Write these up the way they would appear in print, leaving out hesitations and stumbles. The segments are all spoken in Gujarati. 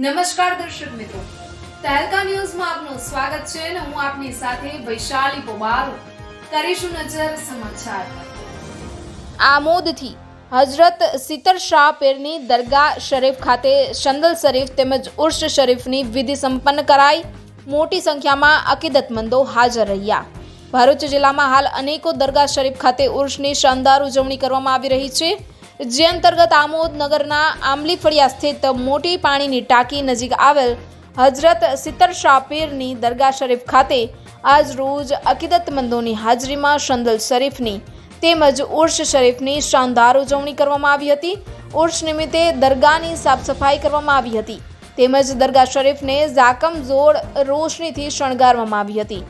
નમસ્કાર દર્શક મિત્રો, તહેલકા ન્યૂઝમાં આપનું સ્વાગત છે અને હું આપની સાથે વૈશાલી પોબારો. કરીશું નજર સમાચાર પર. આમોદથી હજરત સિતર શાહ પીરની દરગાહ શરીફ ખાતે શંદલ શરીફ તેમજ ઉર્સ શરીફની વિધિ સંપન્ન કરાઈ. મોટી સંખ્યામાં અકીદતમંદો હાજર રહ્યા. ભરૂચ જિલ્લામાં હાલ અનેકો દરગાહ શરીફ ખાતે ઉર્સની શાનદાર ઉજવણી કરવામાં આવી રહી છે, જે અંતર્ગત આમોદ નગરના આંબલી ફળિયા સ્થિત મોટી પાણીની ટાંકી નજીક આવેલ હજરત સિતર શાહ પીરની દરગાહ શરીફ ખાતે આજ રોજ અકીદતમંદોની હાજરીમાં શંદલ શરીફની તેમજ ઉર્સ શરીફની શાનદાર ઉજવણી કરવામાં આવી હતી. ઉર્સ નિમિત્તે દરગાહની સાફ સફાઈ કરવામાં આવી હતી તેમજ દરગાહ શરીફને ઝાકમઝોળ રોશનીથી શણગારવામાં આવી હતી.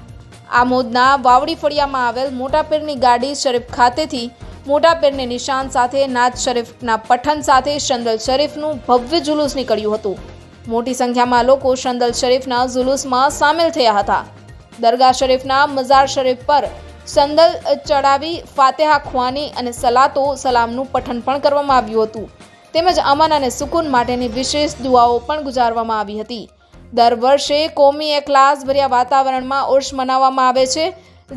આમોદના વાવડી ફળિયામાં આવેલ મોટા પીરની ગાડી શરીફ ખાતેથી મોટા પીરની નિશાન સાથે નાત શરીફના પઠન સાથે શંદલ શરીફનું ભવ્ય જુલુસ નીકળ્યું હતું. મોટી સંખ્યામાં લોકો શંદલ શરીફના જુલુસમાં સામેલ થયા હતા. દરગાહ શરીફના મઝાર શરીફ પર સંદલ ચડાવી ફાતિહા ખ્વાની અને સલાતો સલામનું પઠન પણ કરવામાં આવ્યું હતું તેમજ અમન અને સુકૂન માટેની વિશેષ દુઆઓ પણ ગુજારવામાં આવી હતી. દર વર્ષે કોમી એકલાસ ભર્યા વાતાવરણમાં ઉર્સ મનાવવામાં આવે છે,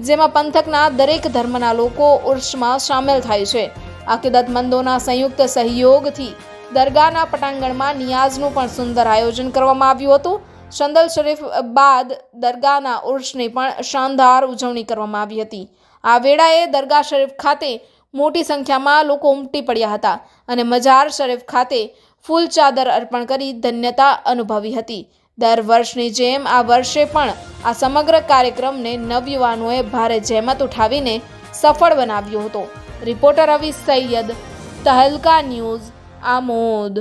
જેમાં પંથકના દરેક ધર્મના લોકો ઉર્સમાં સામેલ થાય છે. અકીદતમંદોના સંયુક્ત સહયોગથી દરગાહના પટાંગણમાં નિયાઝનું પણ સુંદર આયોજન કરવામાં આવ્યું હતું. શંદલ શરીફ બાદ દરગાહના ઉર્સની પણ શાનદાર ઉજવણી કરવામાં આવી હતી. આ વેળાએ દરગાહ શરીફ ખાતે મોટી સંખ્યામાં લોકો ઉમટી પડ્યા હતા અને મઝાર શરીફ ખાતે ફૂલ ચાદર અર્પણ કરી ધન્યતા અનુભવી હતી. દર વર્ષની જેમ આ વર્ષે પણ આ સમગ્ર કાર્યક્રમને નવયુવાનોએ ભારે જહેમત ઉઠાવીને સફળ બનાવ્યો હતો. રિપોર્ટર રવિ સૈયદ, તહેલકા ન્યૂઝ, આમોદ.